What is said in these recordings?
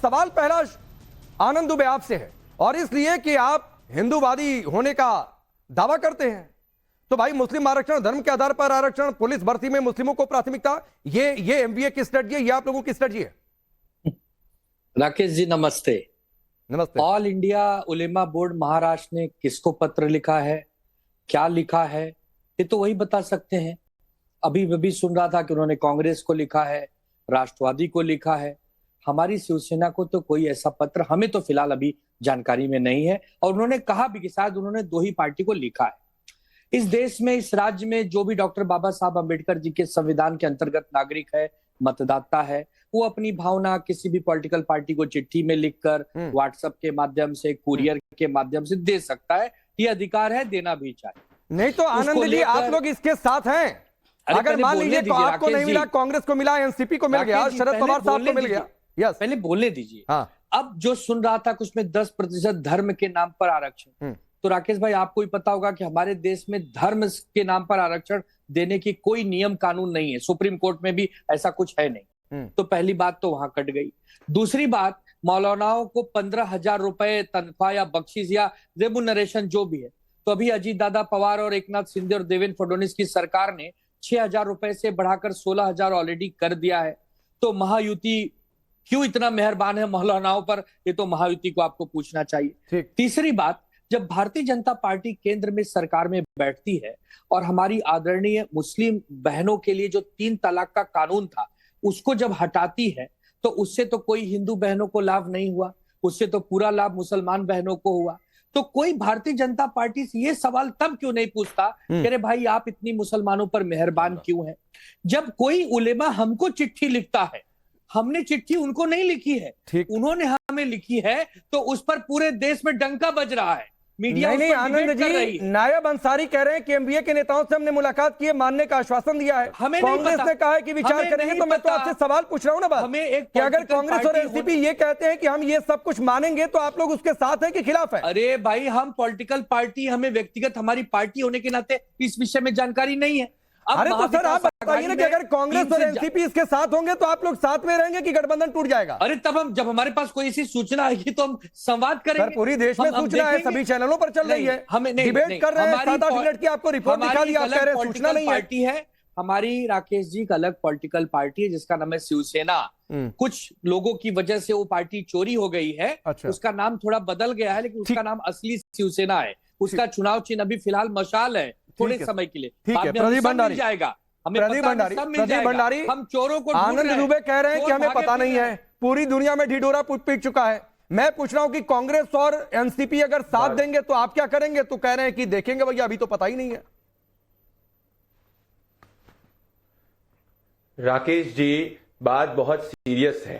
सवाल पहला आनंद दुबे आपसे है, और इसलिए कि आप हिंदूवादी होने का दावा करते हैं, तो भाई मुस्लिम आरक्षण, धर्म के आधार पर आरक्षण, पुलिस भर्ती में मुस्लिमों को प्राथमिकता, ये एमवीए की स्ट्रेटजी है, ये आप लोगों की स्ट्रेटजी है? राकेश जी नमस्ते। नमस्ते। ऑल इंडिया उलेमा बोर्ड महाराष्ट्र ने किसको पत्र लिखा है, क्या लिखा है, ये तो वही बता सकते हैं। अभी सुन रहा था कि उन्होंने कांग्रेस को लिखा है, राष्ट्रवादी को लिखा है। हमारी शिवसेना को तो कोई ऐसा पत्र हमें तो फिलहाल अभी जानकारी में नहीं है, और उन्होंने कहा भी कि शायद उन्होंने 2 ही पार्टी को लिखा है। इस देश में, इस राज्य में जो भी डॉक्टर बाबा साहब अम्बेडकर जी के संविधान के अंतर्गत नागरिक है, मतदाता है, वो अपनी भावना किसी भी पॉलिटिकल पार्टी को चिट्ठी में लिखकर, व्हाट्सएप के माध्यम से, कुरियर के माध्यम से दे सकता है। ये अधिकार है, देना भी चाहिए। नहीं तो आनंद जी, आप लोग इसके साथ हैं? अगर मान लीजिए तो आपको नहीं मिला, कांग्रेस को मिला, एनसीपी को मिल गया, शरद पवार साहब को मिल गया, यस, पहले बोलने दीजिए। हाँ। अब जो सुन रहा था कुछ में 10% धर्म के नाम पर आरक्षण, तो राकेश भाई आपको ही पता होगा कि हमारे देश में धर्म के नाम पर आरक्षण देने की कोई नियम कानून नहीं है, सुप्रीम कोर्ट में भी ऐसा कुछ है नहीं। तो पहली बात तो वहां कट गई। दूसरी बात, मौलानाओं को 15,000 रुपए तनख्वाह या बख्शीश या रेमुनरेशन जो भी है, तो अभी अजीत दादा पवार और एकनाथ शिंदे और देवेंद्र फडणवीस की सरकार ने 6,000 रुपए से बढ़ाकर 16,000 ऑलरेडी कर दिया है। तो महायुति क्यों इतना मेहरबान है मौलानाओं पर, ये तो महायुति को आपको पूछना चाहिए। तीसरी बात, जब भारतीय जनता पार्टी केंद्र में सरकार में बैठती है और हमारी आदरणीय मुस्लिम बहनों के लिए जो 3 तलाक का कानून था उसको जब हटाती है, तो उससे तो कोई हिंदू बहनों को लाभ नहीं हुआ, उससे तो पूरा लाभ मुसलमान बहनों को हुआ। तो कोई भारतीय जनता पार्टी से ये सवाल तब क्यों नहीं पूछता कि अरे भाई आप इतनी मुसलमानों पर मेहरबान क्यों हैं? जब कोई उलेमा हमको चिट्ठी लिखता है, हमने चिट्ठी उनको नहीं लिखी है, उन्होंने हमें लिखी है, तो उस पर पूरे देश में डंका बज रहा है, मीडिया नहीं, आनंद जी, नायब अंसारी कह रहे हैं कि एमबीए के नेताओं से हमने मुलाकात की है, मानने का आश्वासन दिया है। कांग्रेस ने कहा है कि विचार करेंगे। तो मैं तो आपसे सवाल पूछ रहा हूं ना, बात कि अगर कांग्रेस और एनसीपी ये कहते हैं कि हम ये सब कुछ मानेंगे, तो आप लोग उसके साथ हैं कि खिलाफ है? अरे भाई, हम पॉलिटिकल पार्टी, हमें व्यक्तिगत हमारी पार्टी होने के नाते इस विषय में जानकारी नहीं है। अरे तो सर आप बताइए ना कि अगर कांग्रेस और एनसीपी इसके साथ होंगे तो आप लोग साथ में रहेंगे कि गठबंधन टूट जाएगा? अरे तब हम, जब हमारे पास कोई ऐसी सूचना आएगी तो हम संवाद करेंगे। सर पूरी देश में सूचना है, सभी चैनलों पर चल रही है, हमें डिबेट कर रहे हैं, 7-8 मिनट की आपको रिपोर्ट दिखा दी, आप कह रहे हैं सूचना नहीं पार्टी है हमारी। राकेश जी, एक अलग पॉलिटिकल पार्टी है जिसका नाम है शिवसेना। कुछ लोगों की वजह से वो पार्टी चोरी हो गई है। अच्छा। उसका नाम थोड़ा बदल गया है, लेकिन उसका नाम असली शिवसेना है। उसका चुनाव चिन्ह अभी फिलहाल मशाल है, थोड़े समय के लिए। ठीक है, प्रदीप भंडारी जाएगा, प्रदीप भंडारी, हम चोरों को आनंद दुबे कह रहे हैं कि हमें पता नहीं है, पूरी दुनिया में ढिढोरा पीट चुका है। मैं पूछ रहा हूं कि कांग्रेस और एनसीपी अगर साथ देंगे तो आप क्या करेंगे? तो कह रहे हैं कि देखेंगे भैया, अभी तो पता ही नहीं है। राकेश जी, बात बहुत सीरियस है।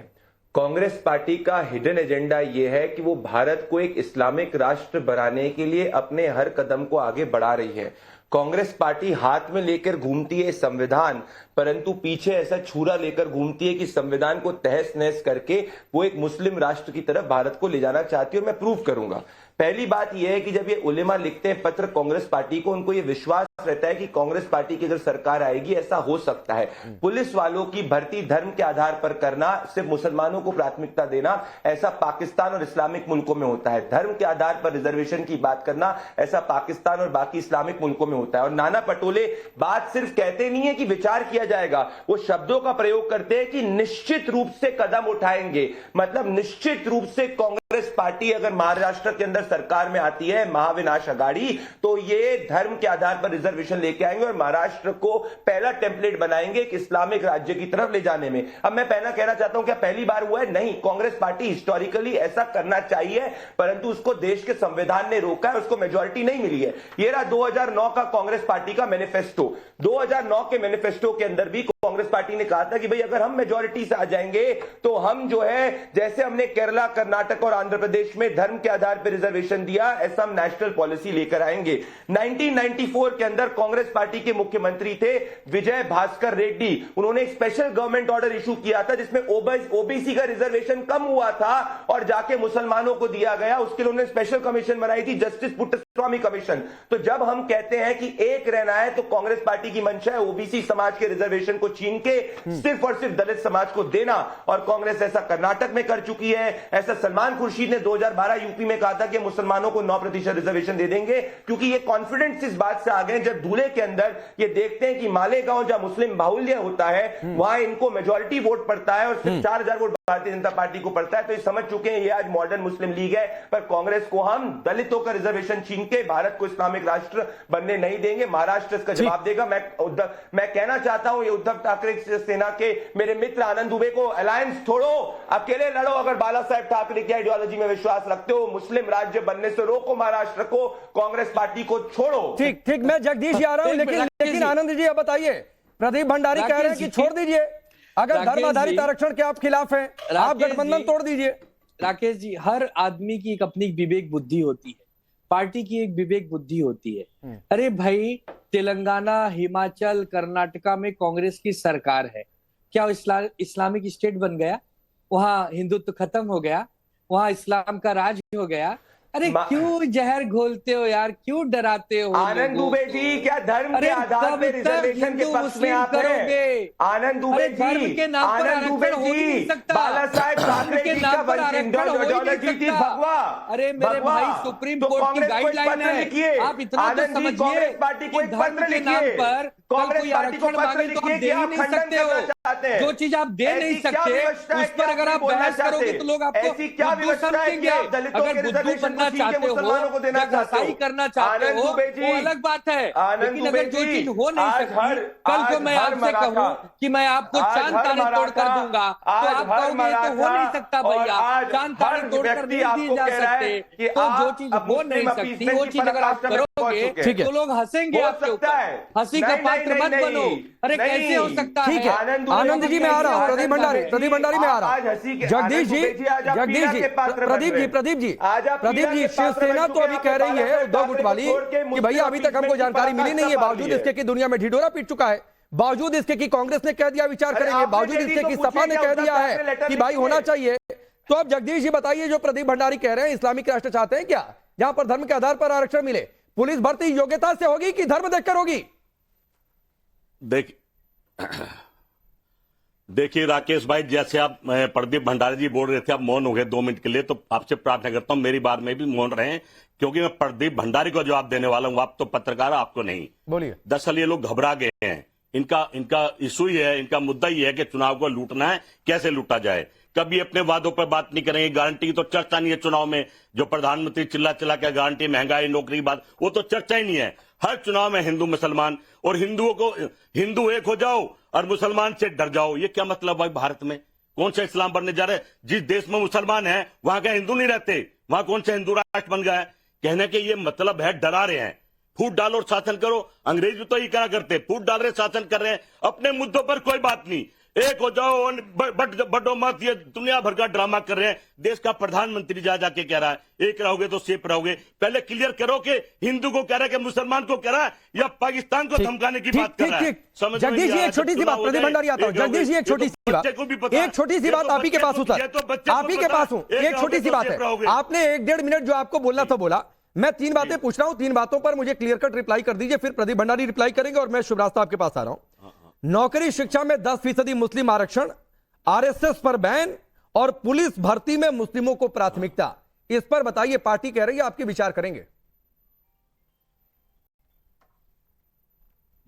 कांग्रेस पार्टी का हिडन एजेंडा यह है कि वो भारत को एक इस्लामिक राष्ट्र बनाने के लिए अपने हर कदम को आगे बढ़ा रही है। कांग्रेस पार्टी हाथ में लेकर घूमती है संविधान, परंतु पीछे ऐसा छुरा लेकर घूमती है कि संविधान को तहस नहस करके वो एक मुस्लिम राष्ट्र की तरफ भारत को ले जाना चाहती है, और मैं प्रूव करूंगा। पहली बात यह है कि जब ये उलेमा लिखते हैं पत्र कांग्रेस पार्टी को, उनको ये विश्वास रहता है कि कांग्रेस पार्टी की अगर सरकार आएगी ऐसा हो सकता है। पुलिस वालों की भर्ती धर्म के आधार पर करना, सिर्फ मुसलमानों को प्राथमिकता देना, ऐसा पाकिस्तान और इस्लामिक मुल्कों में होता है। धर्म के आधार पर रिजर्वेशन की बात करना, ऐसा पाकिस्तान और बाकी इस्लामिक मुल्कों में होता है। और नाना पटोले बात सिर्फ कहते नहीं है कि विचार किया जाएगा, वो शब्दों का प्रयोग करते हैं कि निश्चित रूप से कदम उठाएंगे। मतलब निश्चित रूप से कांग्रेस पार्टी अगर महाराष्ट्र के अंदर सरकार में आती है, महाविनाश अघाड़ी, तो ये धर्म के आधार पर रिजर्वेशन लेके आएंगे और महाराष्ट्र को पहला टेम्पलेट बनाएंगे एक इस्लामिक राज्य की तरफ ले जाने में। अब मैं पहला कहना चाहता हूं, क्या पहली बार हुआ है? नहीं, कांग्रेस पार्टी हिस्टोरिकली ऐसा करना चाहिए, परंतु उसको देश के संविधान ने रोका है, उसको मेजॉरिटी नहीं मिली है। ये रहा 2009 का कांग्रेस पार्टी का मैनिफेस्टो। 2009 के मैनिफेस्टो के अंदर भी कांग्रेस पार्टी ने कहा था कि भाई अगर हम मेजॉरिटी से आ जाएंगे तो हम जो है, जैसे हमने केरला, कर्नाटक और आंध्र प्रदेश में धर्म के आधार पर रिजर्वेशन दिया, ऐसा हम नेशनल पॉलिसी लेकर आएंगे। 1994 के अंदर कांग्रेस पार्टी के मुख्यमंत्री थे विजय भास्कर रेड्डी, उन्होंने एक स्पेशल गवर्नमेंट ऑर्डर इशू किया था जिसमें ओबीसी का रिजर्वेशन कम हुआ था और जाके मुसलमानों को दिया गया। उसके लिए उन्होंने स्पेशल कमीशन बनाई थी, जस्टिस पुट्टस्वामी कमीशन। तो जब हम कहते हैं कि एक रहना है तो कांग्रेस पार्टी की मंशा है ओबीसी समाज के रिजर्वेशन को छीन के सिर्फ और सिर्फ दलित समाज को देना, और कांग्रेस ऐसा कर्नाटक में कर चुकी है। ऐसा सलमान खुर्शीद ने 2012 यूपी में कहा था कि मुसलमानों को 9% रिजर्वेशन दे देंगे, क्योंकि ये कॉन्फिडेंस इस बात से आ गए जब धूले के अंदर ये देखते हैं कि मालेगांव जहां मुस्लिम बाहुल्य होता है वहां इनको मेजॉरिटी वोट पड़ता है और सिर्फ 4000 वोट भारतीय जनता पार्टी को पड़ता है। तो ये समझ चुके हैं ये आज मॉडर्न मुस्लिम लीग है, पर कांग्रेस को हम दलितों का रिजर्वेशन छीन के भारत को इस्लामिक राष्ट्र बनने नहीं देंगे। महाराष्ट्र इसका जवाब देगा। मैं कहना चाहता हूं ये उद्धव ठाकरे सेना के मेरे मित्र आनंद दुबे को, अलायंस छोड़ो, अकेले लड़ो। अगर बाला साहेब ठाकरे की आइडियोलॉजी में विश्वास रखते हो, मुस्लिम राज्य बनने से रोको महाराष्ट्र को, कांग्रेस पार्टी को छोड़ो। ठीक, मैं जगदीश आ रहा हूं, लेकिन आनंद जी अब बताइए, प्रदीप भंडारी कह रहे हैं कि छोड़ दीजिए, अगर धर्म आधारित आरक्षण के आप खिलाफ हैं, आप गठबंधन तोड़ दीजिए। राकेश जी, हर आदमी की एक अपनी विवेक बुद्धि होती है, पार्टी की एक विवेक बुद्धि होती है। अरे भाई, तेलंगाना, हिमाचल, कर्नाटका में कांग्रेस की सरकार है, क्या इस्लामिक स्टेट बन गया? वहां हिंदुत्व खत्म हो गया, वहां इस्लाम का राज हो गया? अरे क्यों जहर घोलते हो यार, क्यों डराते हो? आनंद दुबे जी, क्या धर्म के आधार पे रिजर्वेशन के पक्ष में आप हैं? आनंद दुबे जी, आनंद दुबे जी, बाला साहेब ठाकरे जी का आइडियोलॉजी थी भगवा। अरे मेरे भाई, सुप्रीम कोर्ट की गाइडलाइन है, आप इतना तो समझिए। कांग्रेस पार्टी को एक पत्र लिखिए, कांग्रेस पार्टी को पत्र लिखिए कि आप खंडन करना चाहते हैं। जो चीज आप दे नहीं सकते उस पर अगर आप बहस करोगे तो लोग आपको ऐसी क्या व्यवस्था है कि आप दलितों के रिजर्वेशन को छीन के मुसलमानों को देना चाहते हो? करना चाहते हो वो अलग बात है, लेकिन अगर जो चीज हो नहीं सकती, कल को मैं आपसे कहूं कि मैं आपको चांद तारे तोड़ कर दूंगा, तो आप कहोगे तो हो नहीं सकता भैया, चांद तारे तोड़ कर नहीं दिए जा सकते। तो जो चीज हो नहीं सकती वो चीज अगर आप करोगे तो लोग हंसेंगे आपके ऊपर, हंसी का पात्र मत बनो। अरे कैसे हो सकता है? ठीक है, आनंद जी मैं आ रहा हूँ, प्रदीप भंडारी में आ रहा हूँ, जगदीश जी, प्रदीप जी, शिवसेना तो अभी कह रही है उद्धव गुट वाली कि भैया अभी तक हमको जानकारी मिली नहीं है, बावजूद इसके कि दुनिया में ढिढोरा पीट चुका है, बावजूद इसके कि कांग्रेस ने कह दिया विचार करेंगे, बावजूद इसके कि सपा ने कह दिया है कि भाई होना चाहिए। तो अब जगदीश जी बताइए, जो प्रदीप भंडारी कह रहे हैं इस्लामिक राष्ट्र चाहते हैं क्या, जहां पर धर्म के आधार पर आरक्षण मिले, पुलिस भर्ती योग्यता से होगी कि धर्म देखकर होगी? देखिए राकेश भाई, जैसे आप प्रदीप भंडारी जी बोल रहे थे, आप मौन हो गए 2 मिनट के लिए, तो आपसे प्रार्थना करता हूं मेरी बात में भी मौन रहें, क्योंकि मैं प्रदीप भंडारी को जवाब देने वाला हूं, आप तो पत्रकार, आपको नहीं। बोलिए। दरअसल ये लोग घबरा गए हैं, इनका इशू ही है, इनका मुद्दा ही है कि चुनाव को लूटना है, कैसे लूटा जाए। कभी अपने वादों पर बात नहीं करेंगे, गारंटी की तो चर्चा नहीं है चुनाव में, जो प्रधानमंत्री चिल्ला के गारंटी, महंगाई, नौकरी की बात, वो तो चर्चा ही नहीं है। हर चुनाव में हिंदू मुसलमान, और हिंदू एक हो जाओ और मुसलमान से डर जाओ, ये क्या मतलब है? भारत में कौन सा इस्लाम बनने जा रहे हैं? जिस देश में मुसलमान है वहां क्या हिंदू नहीं रहते? वहां कौन सा हिंदू राष्ट्र बन गया है? कहने के ये मतलब है डरा रहे हैं, फूट डालो और शासन करो। अंग्रेज तो ये क्या करते, फूट डाल रहे, शासन कर रहे हैं, अपने मुद्दों पर कोई बात नहीं, एक हो जाओ, बड़ो मत, ये दुनिया भर का ड्रामा कर रहे हैं। देश का प्रधानमंत्री जा जाके कह रहा है एक रहोगे तो सेफ रहोगे। पहले क्लियर करो कि हिंदू को कह रहा है कि मुसलमान को कह रहा है या पाकिस्तान को धमकाने की बात कर रहा है। जगदीश जी एक छोटी सी बात, प्रदीप भंडारी आता हूं, जगदीश जी एक छोटी सी बात, एक छोटी सी बात आप ही के पास हूं सर, आप ही के पास हूं, एक छोटी सी बात है, आपने 1-1.5 मिनट जो आपको बोलना था बोला, मैं 3 बातें पूछ रहा हूं, 3 बातों पर मुझे क्लियर कट रिप्लाई कर दीजिए, फिर प्रदीप भंडारी रिप्लाई करेंगे और मैं शुभरास्ता आपके पास आ रहा हूं। नौकरी शिक्षा में 10% मुस्लिम आरक्षण, आरएसएस पर बैन और पुलिस भर्ती में मुस्लिमों को प्राथमिकता, इस पर बताइए, पार्टी कह रही है, आपके विचार करेंगे।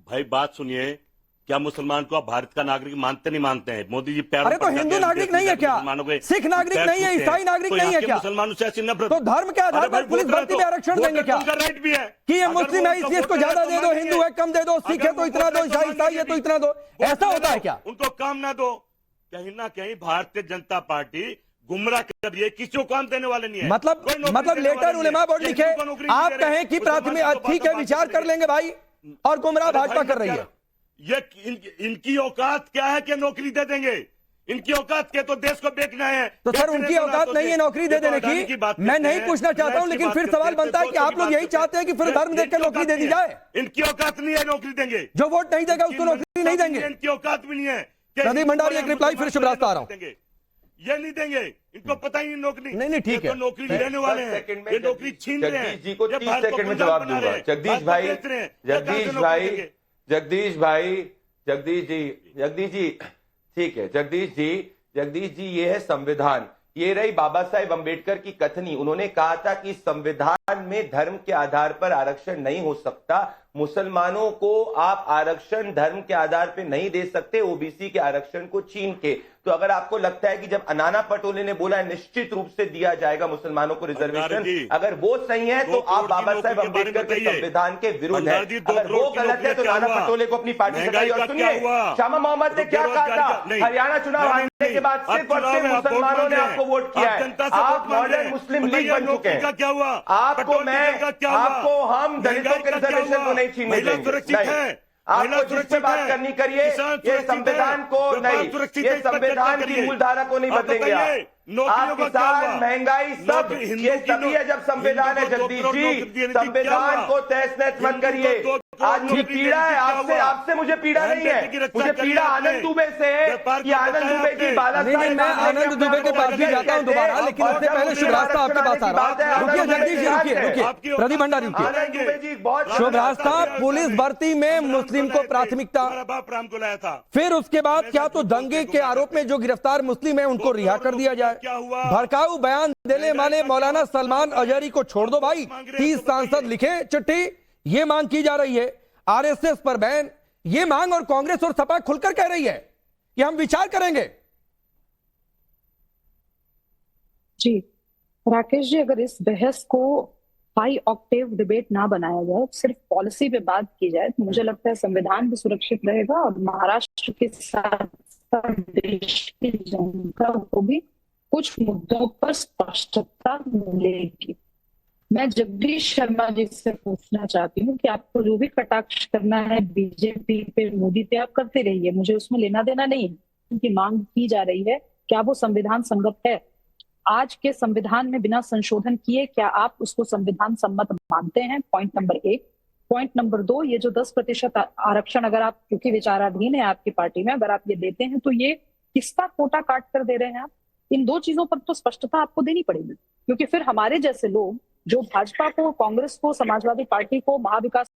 भाई बात सुनिए, क्या मुसलमान को आप भारत का नागरिक मानते नहीं मानते हैं? मोदी जी पैर, अरे तो हिंदू नागरिक नहीं है क्या? सिख नागरिक नहीं है? ईसाई नागरिक नहीं है क्या? मुसलमानों से ऐसी नफरत, तो धर्म के आधार पर पुलिस भर्ती में आरक्षण देंगे क्या? राइट भी है कि ये मुस्लिम है इसलिए इसको ज्यादा दे दो, हिंदू है कम दे दो, सिख है तो इतना दो, ईसाई है तो इतना दो, ऐसा होता है क्या? उनको काम ना दो, कहीं ना कहीं भारतीय जनता पार्टी गुमराह कर रही है, किसी को काम देने वाले नहीं है। मतलब लेटर उलेमा बोर्ड लिखे, आप कहें कि प्राथमिक ठीक है विचार कर लेंगे भाई, और गुमराह भाजपा कर रही है। ये इनकी औकात क्या है कि नौकरी दे देंगे? इनकी औकात के तो देश को बेचना है। तो सर उनकी औकात नहीं है नौकरी दे देने की। मैं नहीं पूछना चाहता हूं, लेकिन फिर सवाल बनता है कि आप लोग यही चाहते हैं कि फिर धर्म देखकर नौकरी दे दी जाए। इनकी औकात नहीं है नौकरी देंगे, जो वोट नहीं देगा उसको नौकरी नहीं देंगे। इनकी औकात भी नहीं है। प्रदीप भंडारी एक रिप्लाई फिर शुभ रास्ता आ रहा हूं। ये नहीं देंगे, इनको पता ही नहीं नौकरी। नहीं ठीक है, तो नौकरी लेने वाले हैं, ये नौकरी छीन रहे हैं। जगदीश जी को 30 सेकंड में जवाब दूंगा। जगदीश भाई, जगदीश जी ठीक है। जगदीश जी ये है संविधान, ये रही बाबा साहेब अंबेडकर की कथनी। उन्होंने कहा था कि संविधान में धर्म के आधार पर आरक्षण नहीं हो सकता। मुसलमानों को आप आरक्षण धर्म के आधार पर नहीं दे सकते, ओबीसी के आरक्षण को छीन के। तो अगर आपको लगता है कि जब अनाना पटोले ने बोला निश्चित रूप से दिया जाएगा मुसलमानों को रिजर्वेशन, अगर वो सही है तो आप बाबा साहेब अंबेडकर के संविधान के विरुद्ध है। अगर वो गलत है तो नाना पटोले को अपनी पार्टी से। और सुनिए शामा मोहम्मद ने क्या कहा था, हरियाणा चुनाव हारने के बाद सिर्फ और सिर्फ मुसलमानों ने आपको वोट किया है। आप मॉडर्न मुस्लिम लीग बन चुके हैं। क्या हुआ आपको हम दलितों के रिजर्वेशन को नहीं छीनने देंगे। आपको जिस पे बात करनी करिए, ये संविधान को नहीं, ये संविधान की मूलधारा को नहीं बदलेंगे आप किसान, महंगाई सब ये तभी है जब संविधान है। जगदीश जी संविधान को तहस नहस मत करिए। आज मुझे पीड़ा है आपसे मुझे पीड़ा नहीं है। मुझे पीड़ा आनंद दुबे से है कि आनंद दुबे की बाला। नहीं, मैं आनंद दुबे के पास भी जाता हूं दोबारा, लेकिन उससे पहले शुभ रास्ता आपके पास आ रहा है। रुकिए जगदीश जी, रुकिए प्रदीप भंडारी, रुकिए। शुभ रास्ता, पुलिस भर्ती में मुस्लिम को प्राथमिकता, फिर उसके बाद क्या तो दंगे के आरोप में जो गिरफ्तार मुस्लिम है उनको रिहा कर दिया जाए। भड़काऊ बयान देने वाले मौलाना सलमान अजहरी को छोड़ दो भाई। 30 सांसद लिखे चिट्ठी, ये मांग की जा रही है। आरएसएस पर बैन, ये मांग, और कांग्रेस और सपा खुलकर कह रही है कि हम विचार करेंगे। जी राकेश जी, अगर इस बहस को हाई ऑक्टेव डिबेट ना बनाया जाए, सिर्फ पॉलिसी पे बात की जाए, तो मुझे लगता है संविधान भी सुरक्षित रहेगा और महाराष्ट्र के साथ देश की जनता को भी कुछ मुद्दों पर स्पष्टता मिलेगी। मैं जगदीश शर्मा जी से पूछना चाहती हूँ कि आपको जो भी कटाक्ष करना है बीजेपी पे, मोदी पे, आप करते रहिए, मुझे उसमें लेना देना नहीं है। उनकी मांग की जा रही है, क्या वो संविधान संगत है? आज के संविधान में बिना संशोधन किए क्या आप उसको संविधान सम्मत मानते हैं? Point number 1। पॉइंट नंबर 2, ये जो 10% आरक्षण अगर आप, क्योंकि विचाराधीन है आपकी पार्टी में, अगर आप ये देते हैं तो ये किसका कोटा काट कर दे रहे हैं आप? इन दो चीजों पर तो स्पष्टता आपको देनी पड़ेगी, क्योंकि फिर हमारे जैसे लोग जो भाजपा को, कांग्रेस को, समाजवादी पार्टी को, महाविकास